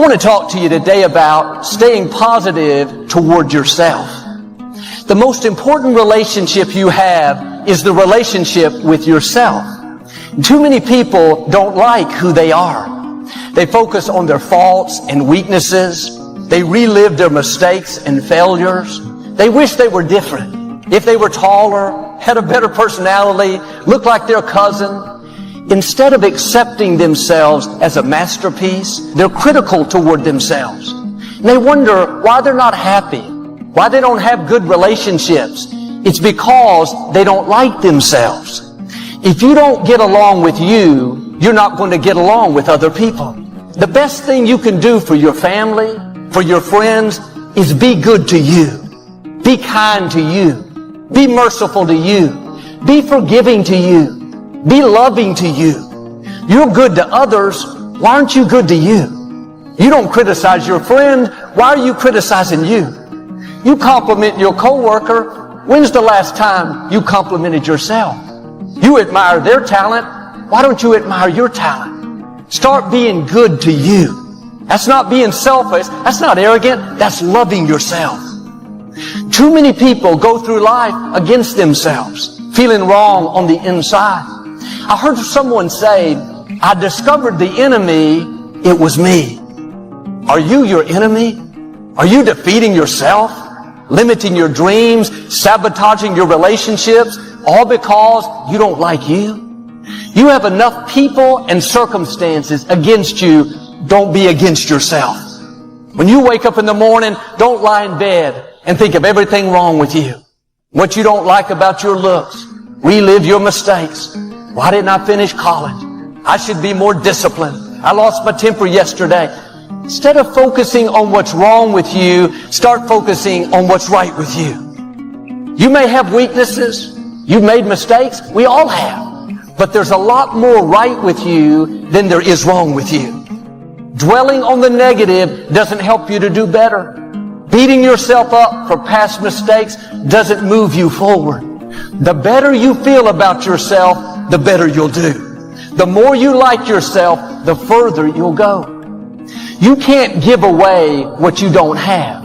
want to talk to you today about staying positive toward yourself. The most important relationship you have is the relationship with yourself. Too many people don't like who they are. They focus on their faults and weaknesses. They relive their mistakes and failures. They wish they were different. If they were taller, had a better personality, looked like their cousin. Instead of accepting themselves as a masterpiece, they're critical toward themselves. And they wonder why they're not happy, why they don't have good relationships. It's because they don't like themselves. If you don't get along with you, you're not going to get along with other people. The best thing you can do for your family, for your friends, is be good to you. Be kind to you. Be merciful to you. Be forgiving to you. Be loving to you. You're good to others. Why aren't you good to you? You don't criticize your friend. Why are you criticizing you? You compliment your coworker. When's the last time you complimented yourself? You admire their talent. Why don't you admire your talent? Start being good to you. That's not being selfish. That's not arrogant. That's loving yourself. Too many people go through life against themselves, feeling wrong on the inside. I heard someone say, I discovered the enemy, it was me. Are you your enemy? Are you defeating yourself? Limiting your dreams? Sabotaging your relationships? All because you don't like you? You have enough people and circumstances against you. Don't be against yourself. When you wake up in the morning, don't lie in bed and think of everything wrong with you. What you don't like about your looks. Relive your mistakes. Why didn't I finish college? I should be more disciplined. I lost my temper yesterday. Instead of focusing on what's wrong with you, start focusing on what's right with you. You may have weaknesses. You've made mistakes. We all have. But there's a lot more right with you than there is wrong with you. Dwelling on the negative doesn't help you to do better. Beating yourself up for past mistakes doesn't move you forward. The better you feel about yourself, the better you'll do. The more you like yourself, the further you'll go. You can't give away what you don't have.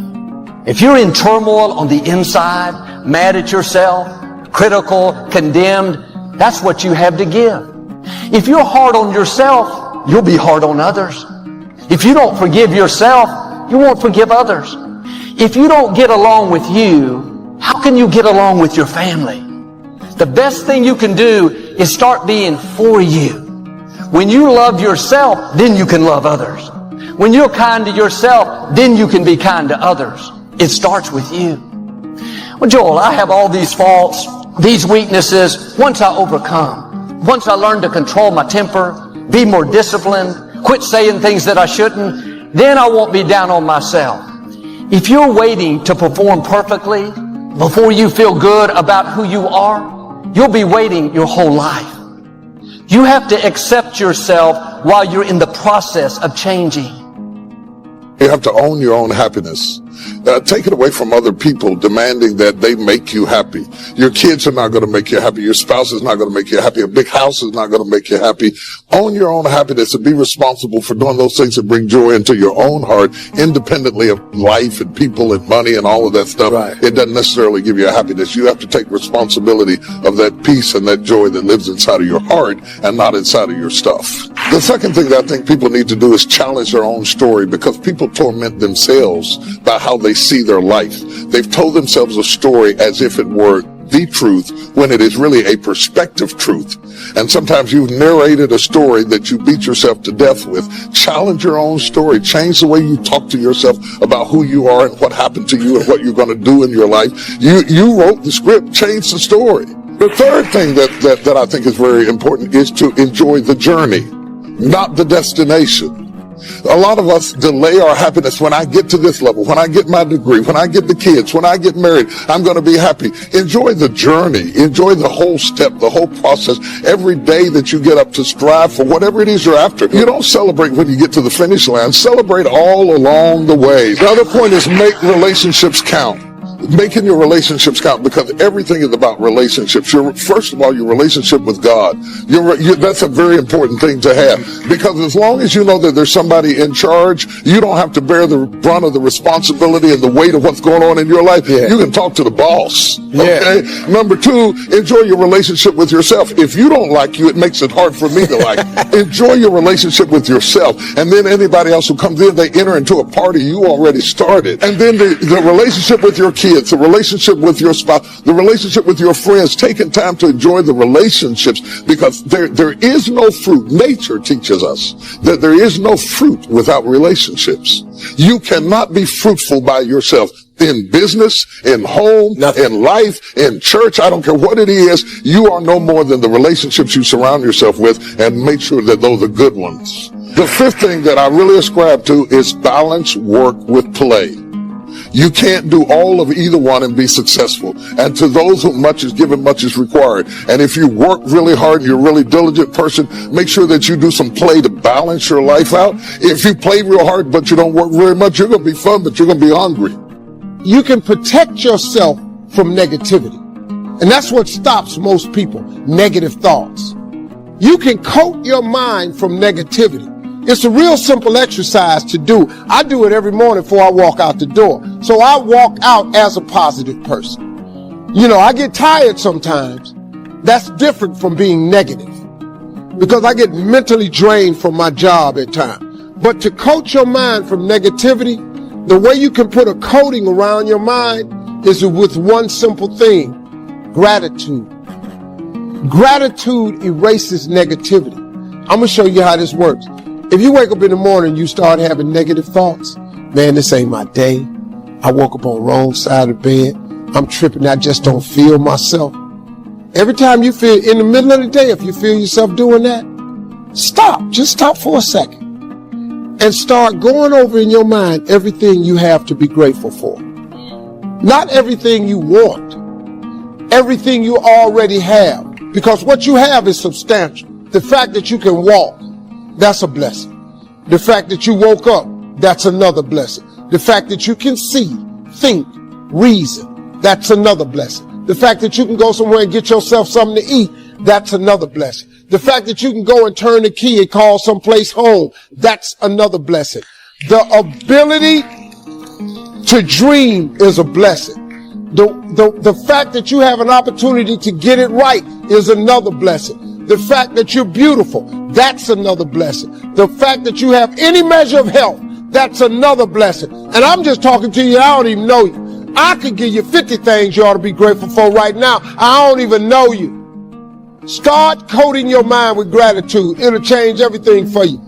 If you're in turmoil on the inside, mad at yourself, critical, condemned, that's what you have to give. If you're hard on yourself, you'll be hard on others. If you don't forgive yourself, you won't forgive others. If you don't get along with you, how can you get along with your family? The best thing you can do is start being for you. When you love yourself, then you can love others. When you're kind to yourself, then you can be kind to others. It starts with you. Well, Joel, I have all these faults, these weaknesses. Once I overcome, once I learn to control my temper, be more disciplined, quit saying things that I shouldn't, then I won't be down on myself. If you're waiting to perform perfectly before you feel good about who you are, you'll be waiting your whole life. You have to accept yourself while you're in the process of changing. You have to own your own happiness. Take it away from other people demanding that they make you happy. Your kids are not going to make you happy. Your spouse is not going to make you happy. A big house is not going to make you happy. Own your own happiness and be responsible for doing those things that bring joy into your own heart, independently of life and people and money and all of that stuff. Right. It doesn't necessarily give you a happiness. You have to take responsibility of that peace and that joy that lives inside of your heart and not inside of your stuff. The second thing that I think people need to do is challenge their own story, because people torment themselves by how they see their life. They've told themselves a story as if it were the truth, when it is really a perspective truth. And sometimes you've narrated a story that you beat yourself to death with. Challenge your own story. Change the way you talk to yourself about who you are and what happened to you and what you're going to do in your life. You wrote the script. Change the story. The third thing that I think is very important is to enjoy the journey, not the destination. A lot of us delay our happiness. When I get to this level, when I get my degree, when I get the kids, when I get married, I'm going to be happy. Enjoy the journey. Enjoy the whole step, the whole process. Every day that you get up to strive for whatever it is you're after. You don't celebrate when you get to the finish line. Celebrate all along the way. The other point is make relationships count. making your relationships count, because everything is about relationships. First of all, your relationship with God. That's a very important thing to have, because as long as you know that there's somebody in charge, you don't have to bear the brunt of the responsibility and the weight of what's going on in your life. You can talk to the boss. Okay. Number two, enjoy your relationship with yourself. If you don't like you, it makes it hard for me to like you. Enjoy your relationship with yourself, and then anybody else who comes in, they enter into a party you already started. And then the relationship with your kids, the relationship with your spouse, the relationship with your friends, taking time to enjoy the relationships, because there is no fruit. Nature teaches us that there is no fruit without relationships. You cannot be fruitful by yourself. In business, in home, in life, in church, I don't care what it is, you are no more than the relationships you surround yourself with, and make sure that those are good ones. The fifth thing that I really ascribe to is balance work with play. You can't do all of either one and be successful. And to those whom much is given, much is required. And if you work really hard, you're a really diligent person, make sure that you do some play to balance your life out. If you play real hard but you don't work very much, you're going to be fun, but you're going to be hungry. You can protect yourself from negativity. And that's what stops most people, negative thoughts. You can coat your mind from negativity. It's a real simple exercise to do. I do it every morning before I walk out the door. So I walk out as a positive person. You know, I get tired sometimes. That's different from being negative, because I get mentally drained from my job at times. But to coat your mind from negativity, the way you can put a coating around your mind is with one simple thing: gratitude. Gratitude erases negativity. I'm going to show you how this works. If you wake up in the morning and you start having negative thoughts, man, this ain't my day. I woke up on the wrong side of the bed. I'm tripping. I just don't feel myself. Every time you feel in the middle of the day, if you feel yourself doing that, stop. Just stop for a second and start going over in your mind everything you have to be grateful for. Not everything you want, everything you already have, because what you have is substantial. The fact that you can walk, that's a blessing. The fact that you woke up, that's another blessing. The fact that you can see, think, reason, that's another blessing. The fact that you can go somewhere and get yourself something to eat, that's another blessing. The fact that you can go and turn the key and call someplace home, that's another blessing. The ability to dream is a blessing. The fact that you have an opportunity to get it right is another blessing. The fact that you're beautiful, that's another blessing. The fact that you have any measure of health, that's another blessing. And I'm just talking to you, I don't even know you. I could give you 50 things you ought to be grateful for right now. I don't even know you. Start coating your mind with gratitude. It'll change everything for you.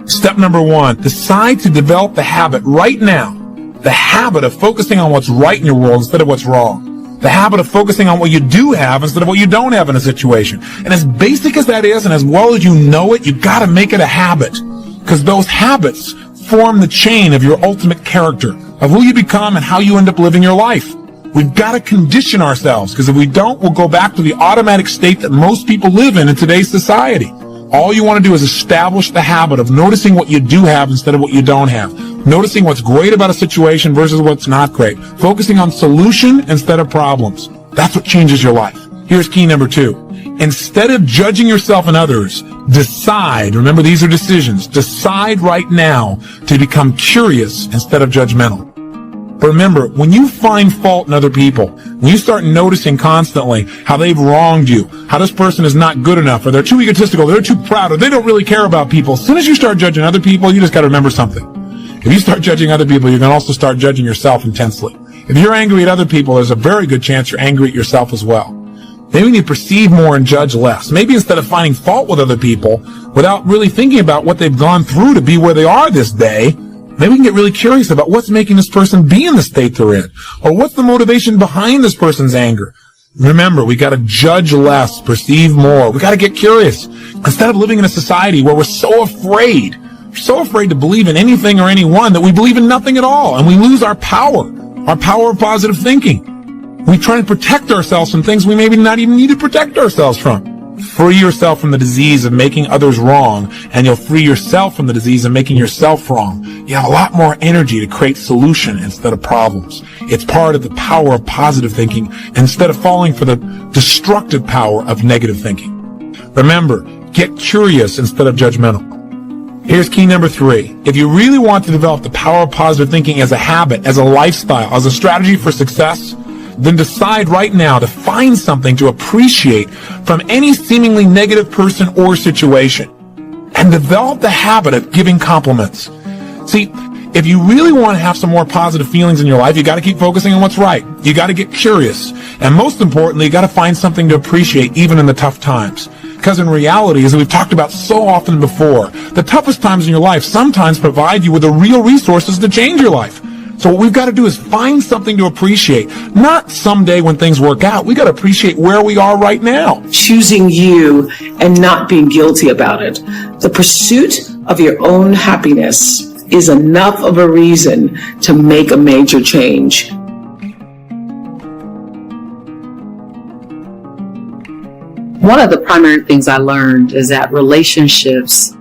Step number 1, decide to develop the habit right now. The habit of focusing on what's right in your world instead of what's wrong. The habit of focusing on what you do have instead of what you don't have in a situation. And as basic as that is, and as well as you know it, you gotta make it a habit. Because those habits form the chain of your ultimate character, of who you become and how you end up living your life. We've got to condition ourselves, because if we don't, we'll go back to the automatic state that most people live in today's society. All you want to do is establish the habit of noticing what you do have instead of what you don't have. Noticing what's great about a situation versus what's not great. Focusing on solution instead of problems. That's what changes your life. Here's key number 2. Instead of judging yourself and others, decide, remember these are decisions, decide right now to become curious instead of judgmental. But remember, when you find fault in other people, when you start noticing constantly how they've wronged you, how this person is not good enough, or they're too egotistical, they're too proud, or they don't really care about people, as soon as you start judging other people, you just got to remember something. If you start judging other people, you can also start judging yourself intensely. If you're angry at other people, there's a very good chance you're angry at yourself as well. Maybe we need to perceive more and judge less. Maybe instead of finding fault with other people, without really thinking about what they've gone through to be where they are this day, maybe we can get really curious about what's making this person be in the state they're in, or what's the motivation behind this person's anger. Remember, we got to judge less, perceive more. We got to get curious. Instead of living in a society where we're so afraid to believe in anything or anyone that we believe in nothing at all, and we lose our power of positive thinking. We try to protect ourselves from things we maybe not even need to protect ourselves from. Free yourself from the disease of making others wrong, and you'll free yourself from the disease of making yourself wrong. You have a lot more energy to create solution instead of problems. It's part of the power of positive thinking instead of falling for the destructive power of negative thinking. Remember, get curious instead of judgmental. Here's key number 3. If you really want to develop the power of positive thinking as a habit, as a lifestyle, as a strategy for success, then decide right now to find something to appreciate from any seemingly negative person or situation, and develop the habit of giving compliments. See, if you really want to have some more positive feelings in your life, you got to keep focusing on what's right. You got to get curious. And most importantly, you got to find something to appreciate even in the tough times. Because in reality, as we've talked about so often before, the toughest times in your life sometimes provide you with the real resources to change your life. So what we've got to do is find something to appreciate. Not someday when things work out. We got to appreciate where we are right now. Choosing you and not being guilty about it. The pursuit of your own happiness is enough of a reason to make a major change. One of the primary things I learned is that relationships,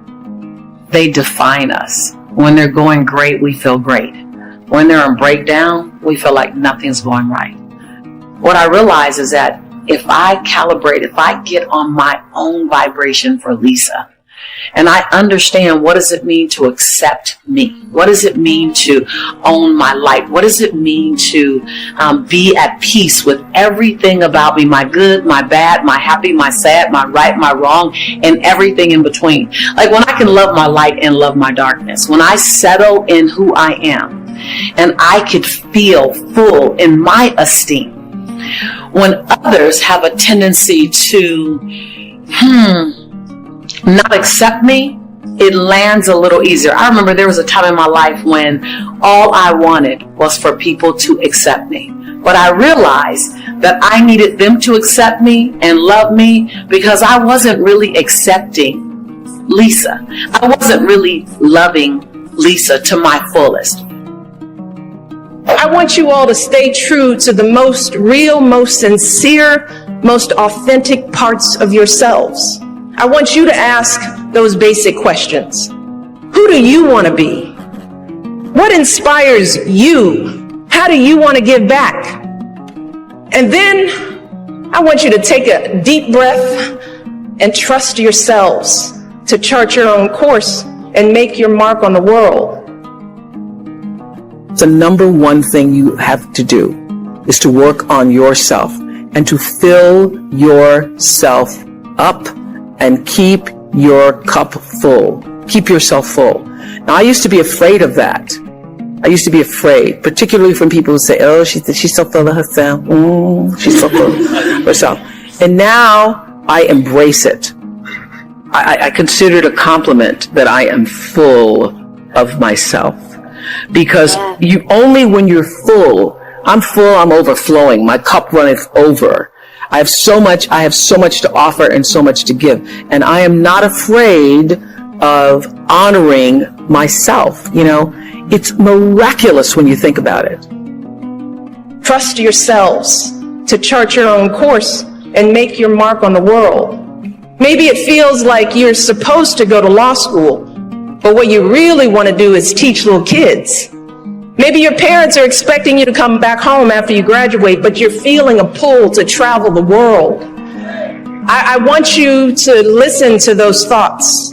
they define us. When they're going great, we feel great. When they're in breakdown, we feel like nothing's going right. What I realize is that if I get on my own vibration for Lisa, and I understand what does it mean to accept me? What does it mean to own my life? What does it mean to be at peace with everything about me, my good, my bad, my happy, my sad, my right, my wrong, and everything in between? Like when I can love my light and love my darkness, when I settle in who I am, and I could feel full in my esteem. When others have a tendency to not accept me, it lands a little easier. I remember there was a time in my life when all I wanted was for people to accept me. But I realized that I needed them to accept me and love me because I wasn't really accepting Lisa. I wasn't really loving Lisa to my fullest. I want you all to stay true to the most real, most sincere, most authentic parts of yourselves. I want you to ask those basic questions. Who do you want to be? What inspires you? How do you want to give back? And then I want you to take a deep breath and trust yourselves to chart your own course and make your mark on the world. The number one thing you have to do is to work on yourself and to fill yourself up and keep your cup full. Keep yourself full. Now, I used to be afraid of that. I used to be afraid, particularly from people who say, oh, she's so full of herself. She's so full of herself. And now I embrace it. I consider it a compliment that I am full of myself. Because you only when you're full, I'm full, I'm overflowing, my cup runneth over. I have so much to offer and so much to give. And I am not afraid of honoring myself. You know, it's miraculous when you think about it. Trust yourselves to chart your own course and make your mark on the world. Maybe it feels like you're supposed to go to law school, but what you really want to do is teach little kids. Maybe your parents are expecting you to come back home after you graduate, but you're feeling a pull to travel the world. I want you to listen to those thoughts.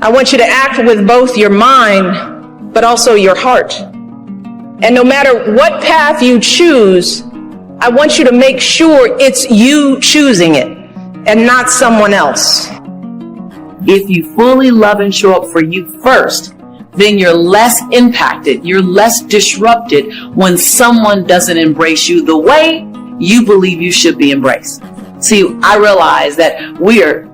I want you to act with both your mind, but also your heart. And no matter what path you choose, I want you to make sure it's you choosing it and not someone else. If you fully love and show up for you first, then you're less impacted, you're less disrupted when someone doesn't embrace you the way you believe you should be embraced. See, I realize that we are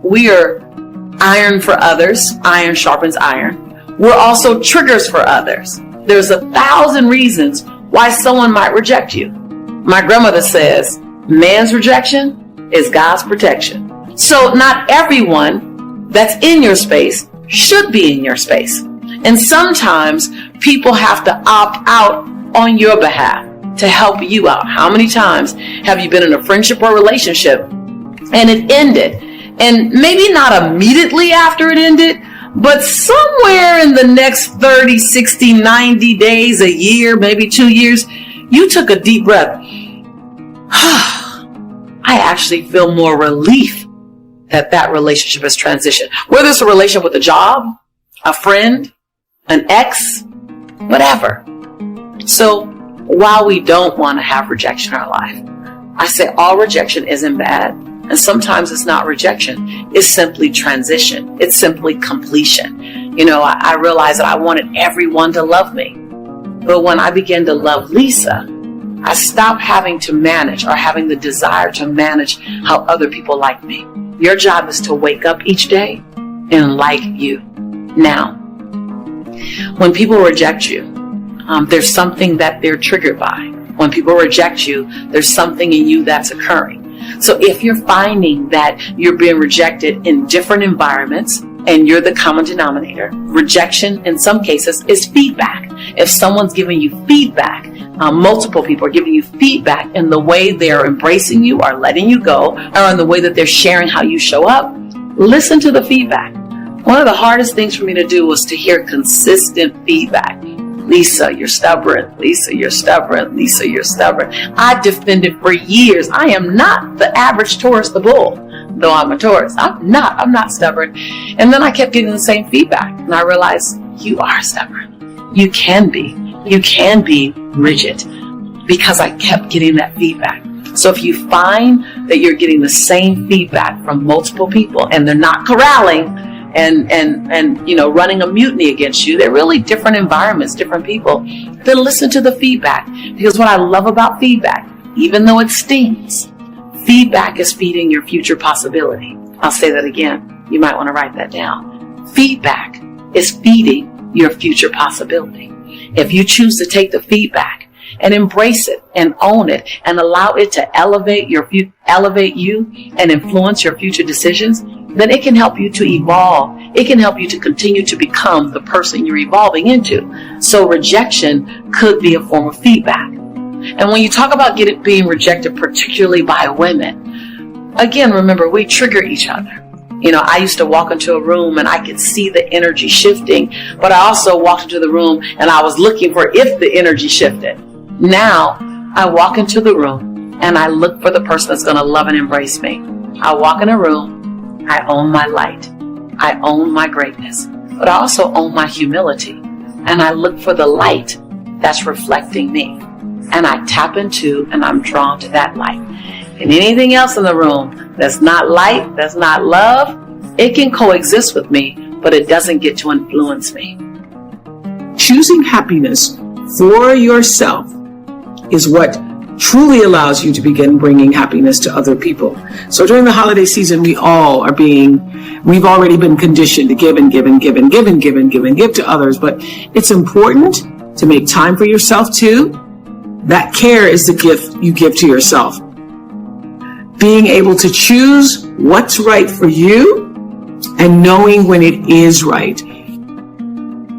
iron for others, iron sharpens iron. We're also triggers for others. There's 1,000 reasons why someone might reject you. My grandmother says, man's rejection is God's protection. So not everyone that's in your space should be in your space. And sometimes people have to opt out on your behalf to help you out. How many times have you been in a friendship or relationship and it ended And maybe not immediately after it ended, but somewhere in the next 30, 60, 90 days, a year, maybe 2 years, you took a deep breath. I actually feel more relief that relationship has transitioned. Whether it's a relationship with a job, a friend, an ex, whatever. So while we don't want to have rejection in our life, I say all rejection isn't bad. And sometimes it's not rejection. It's simply transition. It's simply completion. You know, I realized that I wanted everyone to love me. But when I began to love Lisa, I stopped having to manage or having the desire to manage how other people like me. Your job is to wake up each day and like you. Now, when people reject you, there's something that they're triggered by. When people reject you, there's something in you that's occurring. So if you're finding that you're being rejected in different environments and you're the common denominator, rejection in some cases is feedback. If someone's giving you feedback, multiple people are giving you feedback in the way they're embracing you or letting you go, or in the way that they're sharing how you show up, listen to the feedback. One of the hardest things for me to do was to hear consistent feedback. Lisa, you're stubborn. Lisa, you're stubborn. Lisa, you're stubborn. I defended for years. I am not the average Taurus, the bull, though I'm a Taurus. I'm not stubborn. And then I kept getting the same feedback. And I realized you are stubborn. You can be rigid, because I kept getting that feedback. So if you find that you're getting the same feedback from multiple people and they're not corralling and you know, running a mutiny against you, they're really different environments, different people, then listen to the feedback. Because what I love about feedback, even though it stings, feedback is feeding your future possibility. I'll say that again. You might want to write that down. Feedback is feeding your future possibility. If you choose to take the feedback and embrace it and own it and allow it to elevate you and influence your future decisions, then it can help you to evolve. It can help you to continue to become the person you're evolving into. So rejection could be a form of feedback. And when you talk about being rejected, particularly by women, again, remember, we trigger each other. You know, I used to walk into a room and I could see the energy shifting, but I also walked into the room and I was looking for if the energy shifted. Now, I walk into the room and I look for the person that's going to love and embrace me. I walk in a room, I own my light, I own my greatness, but I also own my humility. And I look for the light that's reflecting me. And I tap into and I'm drawn to that light. And anything else in the room that's not light, that's not love, it can coexist with me, but it doesn't get to influence me. Choosing happiness for yourself is what truly allows you to begin bringing happiness to other people. So during the holiday season, we've already been conditioned to give and give and give and give and give and give and give to others, but it's important to make time for yourself too. That care is the gift you give to yourself. Being able to choose what's right for you and knowing when it is right.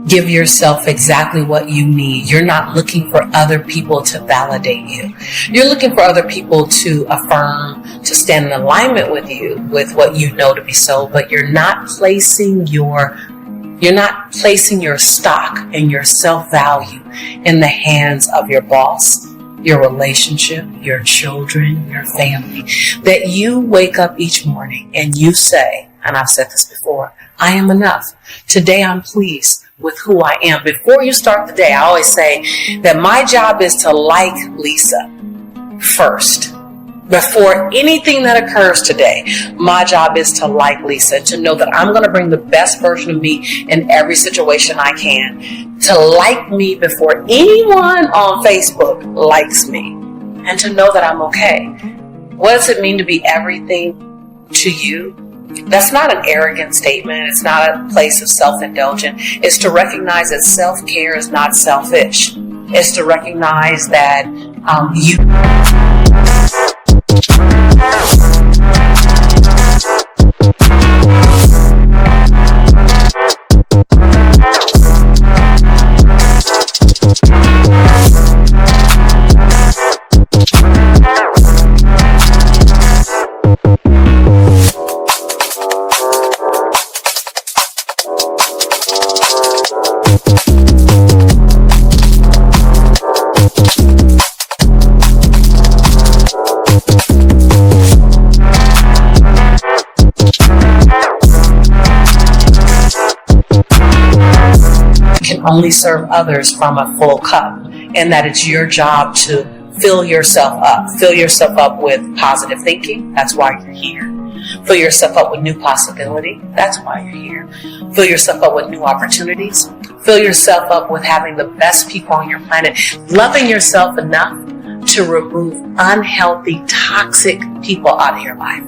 Give yourself exactly what you need. You're not looking for other people to validate you. You're looking for other people to affirm, to stand in alignment with you, with what you know to be so, but you're not placing your stock and your self-value in the hands of your boss, your relationship, your children, your family. That you wake up each morning and you say, and I've said this before, I am enough. Today I'm pleased with who I am. Before you start the day, I always say that my job is to like Lisa first. Before anything that occurs today, my job is to like Lisa, to know that I'm going to bring the best version of me in every situation I can. To like me before anyone on Facebook likes me. And to know that I'm okay. What does it mean to be everything to you? That's not an arrogant statement. It's not a place of self-indulgence. It's to recognize that self-care is not selfish. It's to recognize that you... only serve others from a full cup, and that it's your job to fill yourself up. Fill yourself up with positive thinking. That's why you're here. Fill yourself up with new possibility. That's why you're here. Fill yourself up with new opportunities. Fill yourself up with having the best people on your planet. Loving yourself enough to remove unhealthy, toxic people out of your life.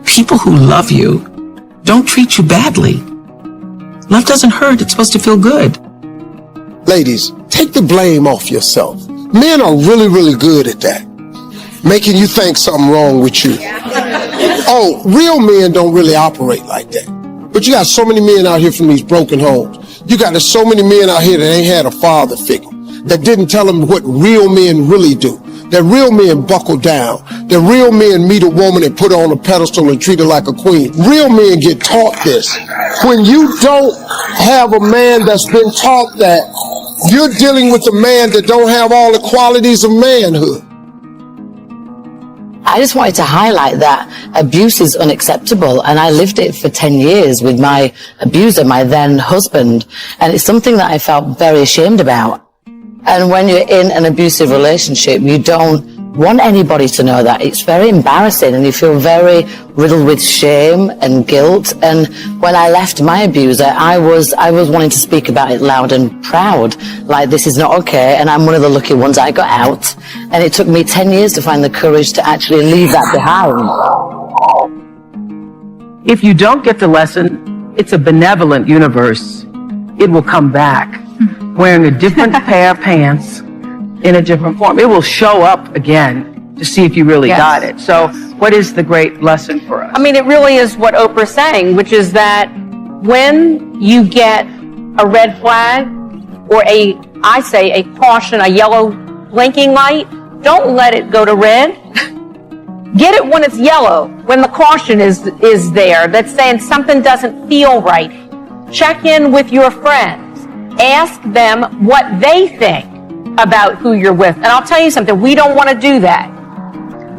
People who love you don't treat you badly. Love doesn't hurt. It's supposed to feel good. Ladies, take the blame off yourself. Men are really, really good at that. Making you think something wrong with you. Oh, real men don't really operate like that. But you got so many men out here from these broken homes. You got so many men out here that ain't had a father figure, that didn't tell them what real men really do. That real men buckle down. That real men meet a woman and put her on a pedestal and treat her like a queen. Real men get taught this. When you don't have a man that's been taught that, you're dealing with a man that don't have all the qualities of manhood. I just wanted to highlight that abuse is unacceptable, and I lived it for 10 years with my abuser, my then husband, and it's something that I felt very ashamed about. And when you're in an abusive relationship, you don't want anybody to know that. It's very embarrassing, and you feel very riddled with shame and guilt. And when I left my abuser, I was wanting to speak about it loud and proud, like this is not okay, and I'm one of the lucky ones. I got out, and it took me 10 years to find the courage to actually leave that behind. If you don't get the lesson, it's a benevolent universe. It will come back wearing a different pair of pants in a different form. It will show up again to see if you really got it. So what is the great lesson for us? I mean, it really is what Oprah's saying, which is that when you get a red flag or a caution, a yellow blinking light, don't let it go to red. Get it when it's yellow, when the caution is there, that's saying something doesn't feel right. Check in with your friends. Ask them what they think about who you're with. And I'll tell you something, we don't want to do that.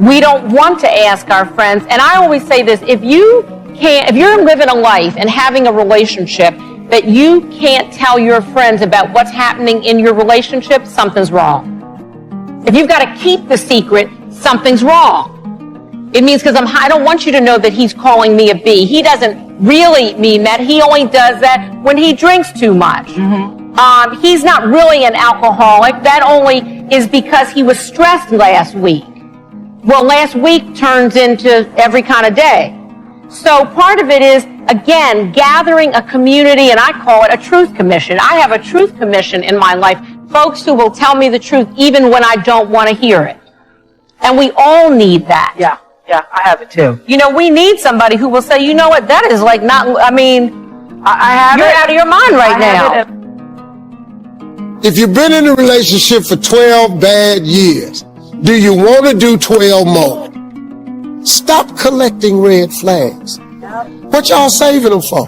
We don't want to ask our friends. And I always say this, if you're living a life and having a relationship that you can't tell your friends about what's happening in your relationship, something's wrong. If you've got to keep the secret, something's wrong. It means because I don't want you to know that he's calling me a B. He doesn't really mean that. He only does that when he drinks too much. He's not really an alcoholic. That only is because he was stressed last week. Well, last week turns into every kind of day. So part of it is, again, gathering a community, and I call it a truth commission. I have a truth commission in my life. Folks who will tell me the truth even when I don't want to hear it. And we all need that. Yeah, I have it too. You know, we need somebody who will say, you know what, that is like not, I mean, you're out of your mind right now. If you've been in a relationship for 12 bad years, do you want to do 12 more? Stop collecting red flags. What y'all saving them for?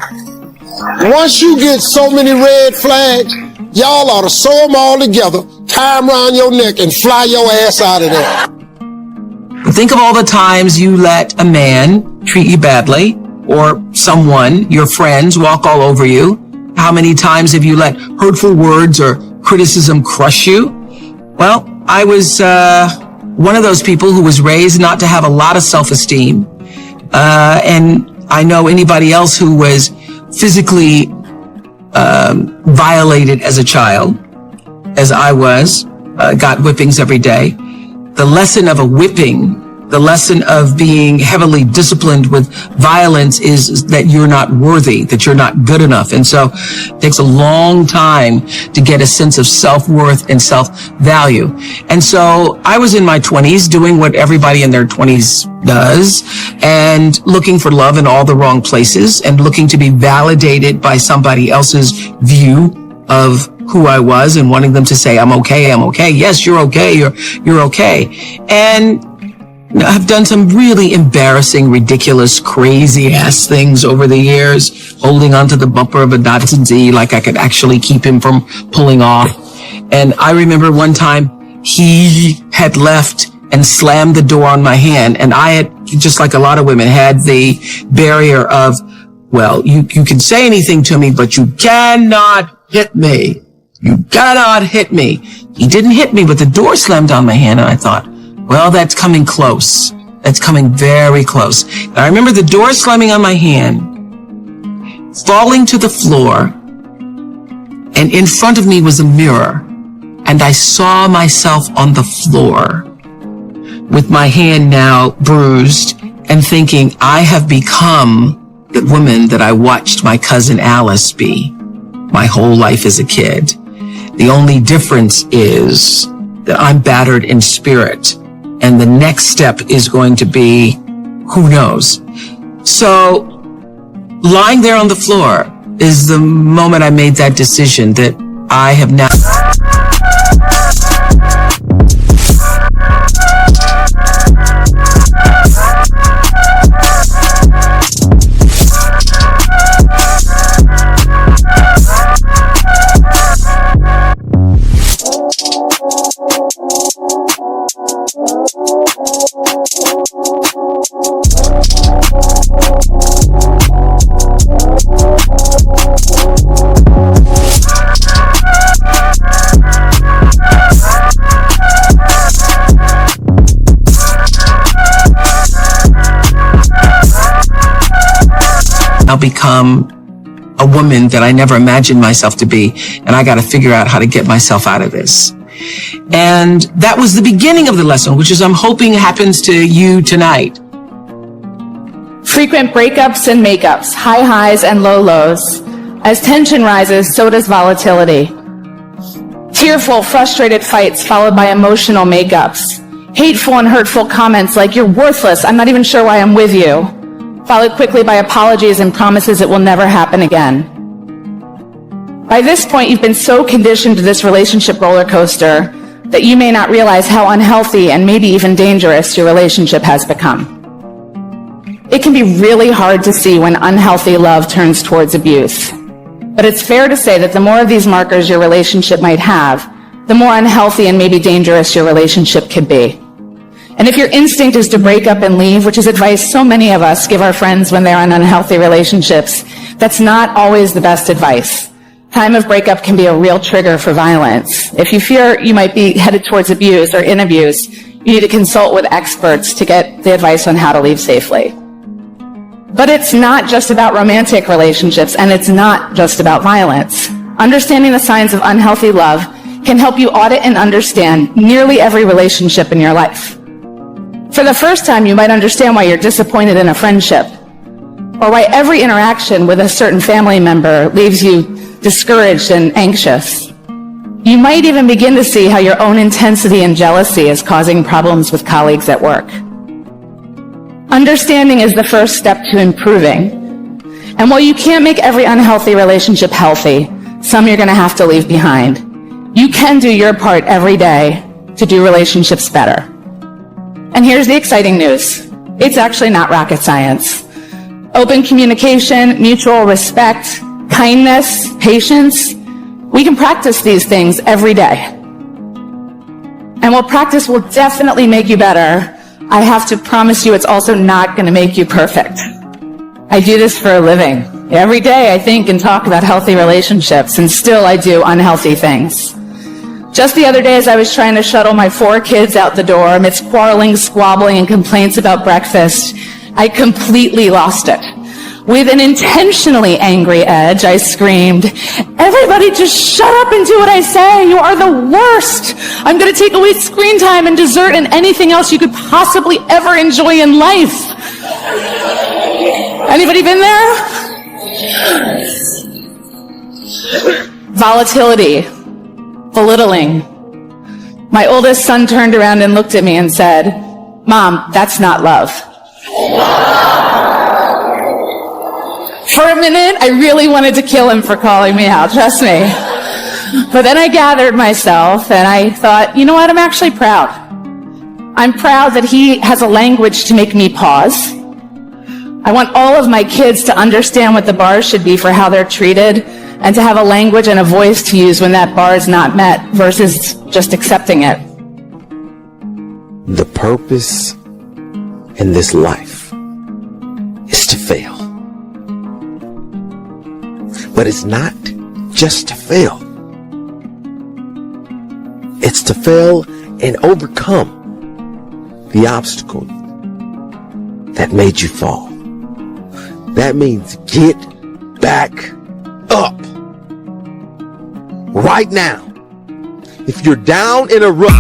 Once you get so many red flags, y'all ought to sew them all together, tie them around your neck, and fly your ass out of there. Think of all the times you let a man treat you badly, or someone, your friends, walk all over you. How many times have you let hurtful words or criticism crush you? Well, I was one of those people who was raised not to have a lot of self-esteem. And I know anybody else who was physically violated as a child, as I was, got whippings every day. The lesson of a whipping, the lesson of being heavily disciplined with violence is that you're not worthy, that you're not good enough. And so it takes a long time to get a sense of self-worth and self-value. And so I was in my 20s doing what everybody in their 20s does and looking for love in all the wrong places and looking to be validated by somebody else's view of who I was and wanting them to say, I'm okay. Yes, you're okay. You're okay. And I've done some really embarrassing, ridiculous, crazy ass things over the years, holding onto the bumper of a Datsun Z like I could actually keep him from pulling off. And I remember one time he had left and slammed the door on my hand. And I had, just like a lot of women, had the barrier of, well, you can say anything to me, but you cannot hit me. You cannot hit me. He didn't hit me, but the door slammed on my hand, and I thought, well, that's coming close. That's coming very close. And I remember the door slamming on my hand, falling to the floor, and in front of me was a mirror, and I saw myself on the floor with my hand now bruised and thinking, I have become the woman that I watched my cousin Alice be my whole life as a kid. The only difference is that I'm battered in spirit, and the next step is going to be, who knows? So lying there on the floor is the moment I made that decision that I have now... I'll become a woman that I never imagined myself to be, and I got to figure out how to get myself out of this. And that was the beginning of the lesson, which is I'm hoping happens to you tonight. Frequent breakups and makeups, high highs and low lows. As tension rises, so does volatility. Tearful, frustrated fights followed by emotional makeups. Hateful and hurtful comments like, you're worthless, I'm not even sure why I'm with you. Followed quickly by apologies and promises it will never happen again. By this point, you've been so conditioned to this relationship roller coaster that you may not realize how unhealthy and maybe even dangerous your relationship has become. It can be really hard to see when unhealthy love turns towards abuse. But it's fair to say that the more of these markers your relationship might have, the more unhealthy and maybe dangerous your relationship could be. And if your instinct is to break up and leave, which is advice so many of us give our friends when they're in unhealthy relationships, that's not always the best advice. Time of breakup can be a real trigger for violence. If you fear you might be headed towards abuse or in abuse, you need to consult with experts to get the advice on how to leave safely. But it's not just about romantic relationships, and it's not just about violence. Understanding the signs of unhealthy love can help you audit and understand nearly every relationship in your life. For the first time, you might understand why you're disappointed in a friendship, or why every interaction with a certain family member leaves you discouraged and anxious. You might even begin to see how your own intensity and jealousy is causing problems with colleagues at work. Understanding is the first step to improving. And while you can't make every unhealthy relationship healthy, some you're going to have to leave behind. You can do your part every day to do relationships better. And here's the exciting news. It's actually not rocket science. Open communication, mutual respect, kindness, patience, we can practice these things every day. And while practice will definitely make you better, I have to promise you it's also not going to make you perfect. I do this for a living. Every day I think and talk about healthy relationships, and still I do unhealthy things. Just the other day, as I was trying to shuttle my 4 kids out the door amidst quarreling, squabbling, and complaints about breakfast, I completely lost it. With an intentionally angry edge, I screamed, "Everybody just shut up and do what I say. You are the worst. I'm going to take away screen time and dessert and anything else you could possibly ever enjoy in life." Anybody been there? Volatility. Belittling. My oldest son turned around and looked at me and said, "Mom, that's not love." For a minute, I really wanted to kill him for calling me out, trust me. But then I gathered myself and I thought, you know what, I'm actually proud. I'm proud that he has a language to make me pause. I want all of my kids to understand what the bar should be for how they're treated, and to have a language and a voice to use when that bar is not met versus just accepting it. The purpose in this life is to fail. But it's not just to fail. It's to fail and overcome the obstacle that made you fall. That means get back up right now. If you're down in a rut,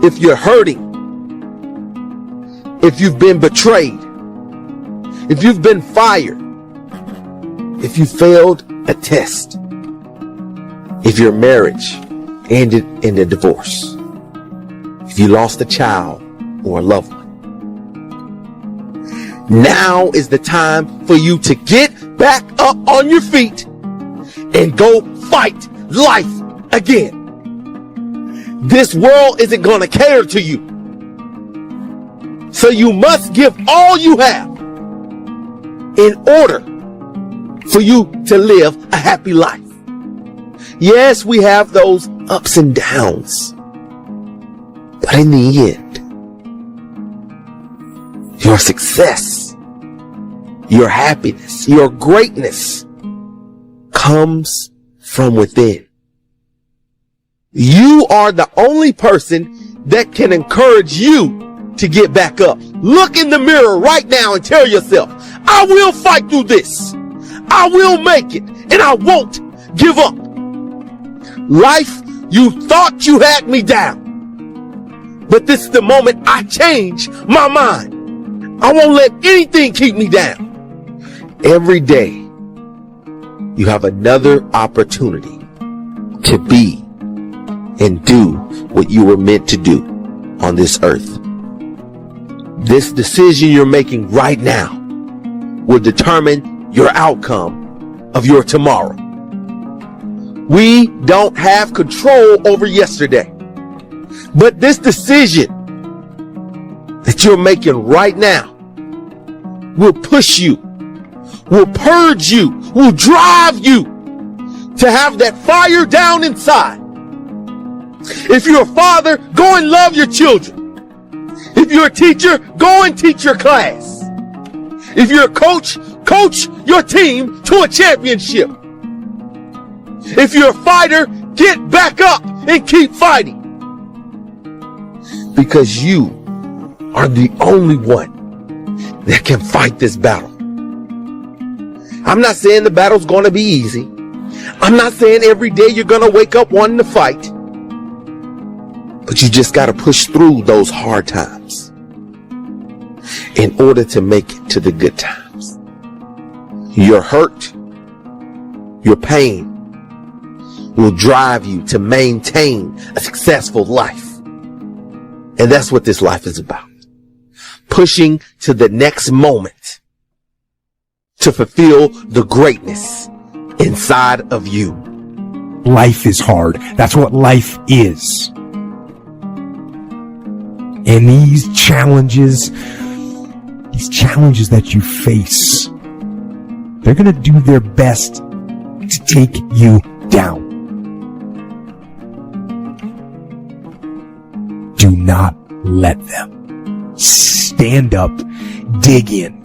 if you're hurting, if you've been betrayed, if you've been fired, if you failed a test, if your marriage ended in a divorce, if you lost a child or a loved one, now is the time for you to get back up on your feet and go fight life again. This world isn't going to cater to you. So you must give all you have in order for you to live a happy life. Yes, we have those ups and downs. But in the end, your success, your happiness, your greatness comes from within. You are the only person that can encourage you to get back up. Look in the mirror right now and tell yourself, I will fight through this. I will make it, and I won't give up. Life, you thought you had me down. But this is the moment I change my mind. I won't let anything keep me down. Every day, you have another opportunity to be and do what you were meant to do on this earth. This decision you're making right now will determine your outcome of your tomorrow. We don't have control over yesterday, but this decision that you're making right now will push you, will purge you, will drive you to have that fire down inside. If you're a father, go and love your children. If you're a teacher, go and teach your class. If you're a coach, coach your team to a championship. If you're a fighter, get back up and keep fighting. Because you are the only one that can fight this battle. I'm not saying the battle's going to be easy. I'm not saying every day you're going to wake up wanting to fight. But you just got to push through those hard times in order to make it to the good times. Your hurt, your pain will drive you to maintain a successful life. And that's what this life is about. Pushing to the next moment to fulfill the greatness inside of you. Life is hard. That's what life is. And these challenges that you face, they're going to do their best to take you down. Do not let them. Stand up, dig in.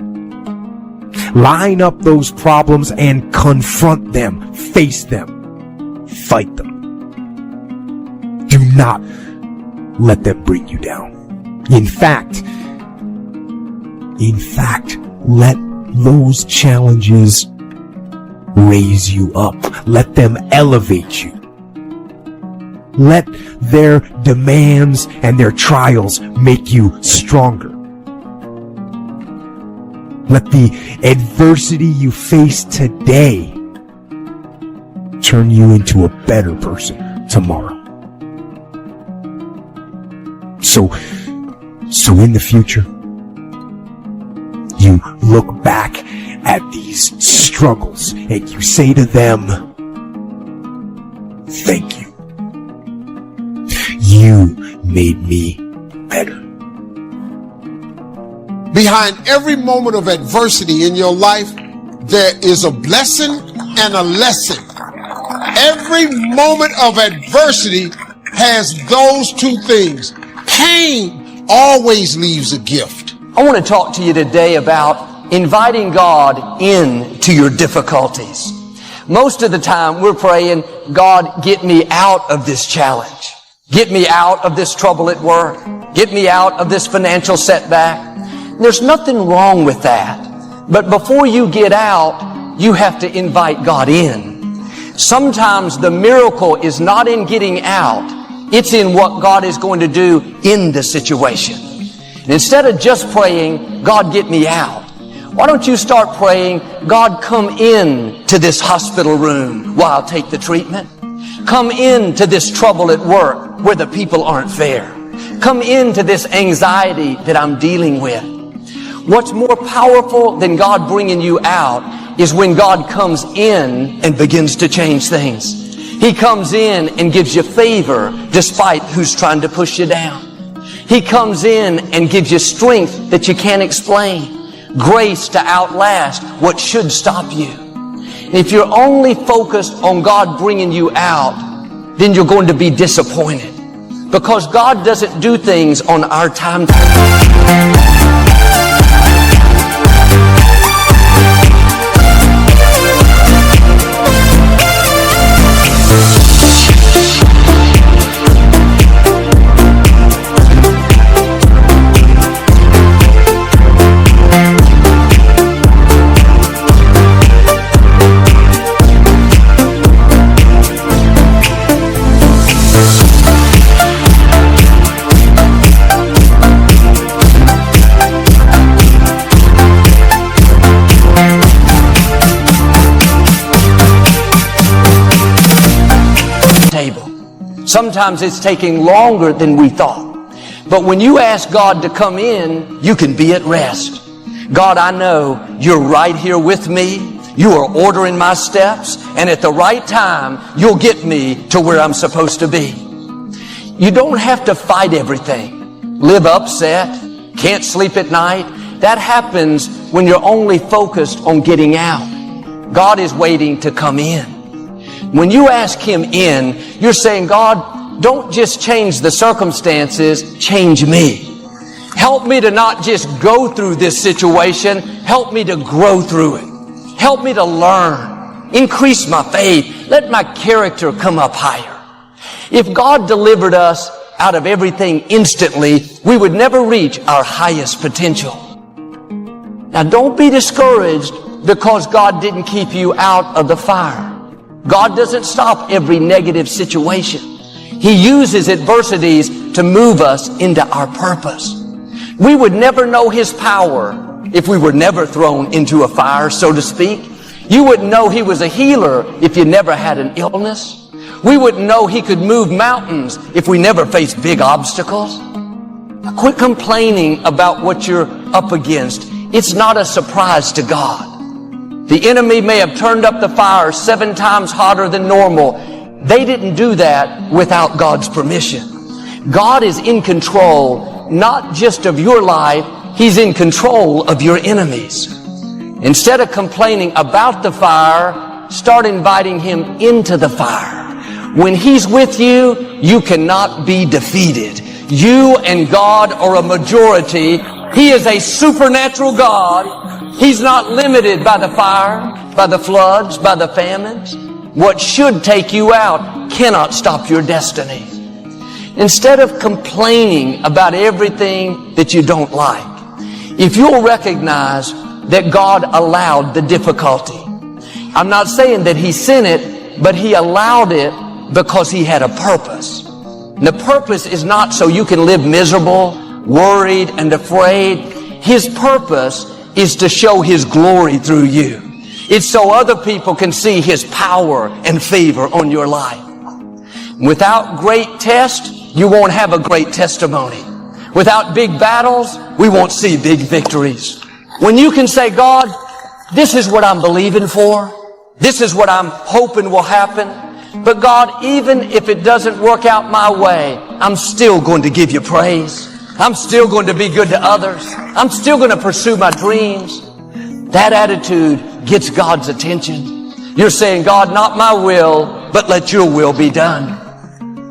Line up those problems and confront them. Face them. Fight them. Do not let them bring you down. In fact, let those challenges raise you up. Let them elevate you. Let their demands and their trials make you stronger. Let the adversity you face today turn you into a better person tomorrow. So in the future, you look back at these struggles and you say to them, thank you. You made me better. Behind every moment of adversity in your life, there is a blessing and a lesson. Every moment of adversity has those two things. Pain always leaves a gift. I want to talk to you today about inviting God into your difficulties. Most of the time we're praying, God, get me out of this challenge. Get me out of this trouble at work. Get me out of this financial setback. There's nothing wrong with that. But before you get out, you have to invite God in. Sometimes the miracle is not in getting out. It's in what God is going to do in the situation. And instead of just praying, God, get me out, why don't you start praying, God, come in to this hospital room while I take the treatment. Come into this trouble at work where the people aren't fair. Come into this anxiety that I'm dealing with. What's more powerful than God bringing you out is when God comes in and begins to change things. He comes in and gives you favor despite who's trying to push you down. He comes in and gives you strength that you can't explain. Grace to outlast what should stop you. If you're only focused on God bringing you out, then you're going to be disappointed. Because God doesn't do things on our timetable. Sometimes it's taking longer than we thought. But when you ask God to come in, you can be at rest. God, I know you're right here with me. You are ordering my steps. And at the right time, you'll get me to where I'm supposed to be. You don't have to fight everything. Live upset. Can't sleep at night. That happens when you're only focused on getting out. God is waiting to come in. When you ask Him in, you're saying, God, don't just change the circumstances, change me. Help me to not just go through this situation, help me to grow through it. Help me to learn. Increase my faith. Let my character come up higher. If God delivered us out of everything instantly, we would never reach our highest potential. Now don't be discouraged because God didn't keep you out of the fire. God doesn't stop every negative situation. He uses adversities to move us into our purpose. We would never know His power if we were never thrown into a fire, so to speak. You wouldn't know He was a healer if you never had an illness. We wouldn't know He could move mountains if we never faced big obstacles. Now, quit complaining about what you're up against. It's not a surprise to God. The enemy may have turned up the fire 7 times hotter than normal. They didn't do that without God's permission. God is in control, not just of your life, He's in control of your enemies. Instead of complaining about the fire, start inviting Him into the fire. When He's with you, you cannot be defeated. You and God are a majority. He is a supernatural God. He's not limited by the fire, by the floods, by the famines. What should take you out cannot stop your destiny. Instead of complaining about everything that you don't like, if you'll recognize that God allowed the difficulty. I'm not saying that He sent it, but He allowed it because He had a purpose. And the purpose is not so you can live miserable, worried, and afraid. His purpose is to show His glory through you. It's so other people can see His power and favor on your life. Without great test, you won't have a great testimony. Without big battles, we won't see big victories. When you can say, God, this is what I'm believing for. This is what I'm hoping will happen. But God, even if it doesn't work out my way, I'm still going to give you praise. I'm still going to be good to others. I'm still going to pursue my dreams. That attitude gets God's attention. You're saying, God, not my will, but let your will be done.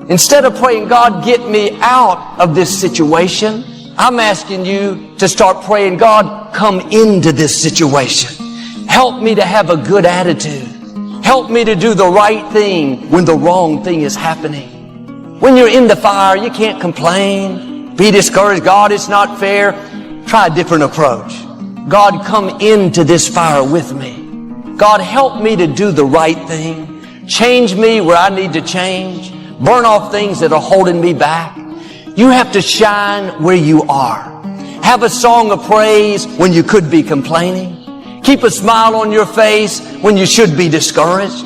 Instead of praying, God, get me out of this situation, I'm asking you to start praying, God, come into this situation. Help me to have a good attitude. Help me to do the right thing when the wrong thing is happening. When you're in the fire, you can't complain, be discouraged. God, it's not fair. Try a different approach. God, come into this fire with me. God, help me to do the right thing. Change me where I need to change. Burn off things that are holding me back. You have to shine where you are. Have a song of praise when you could be complaining. Keep a smile on your face when you should be discouraged.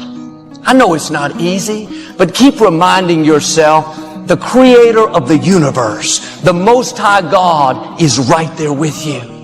I know it's not easy, but keep reminding yourself the creator of the universe, the Most High God, is right there with you.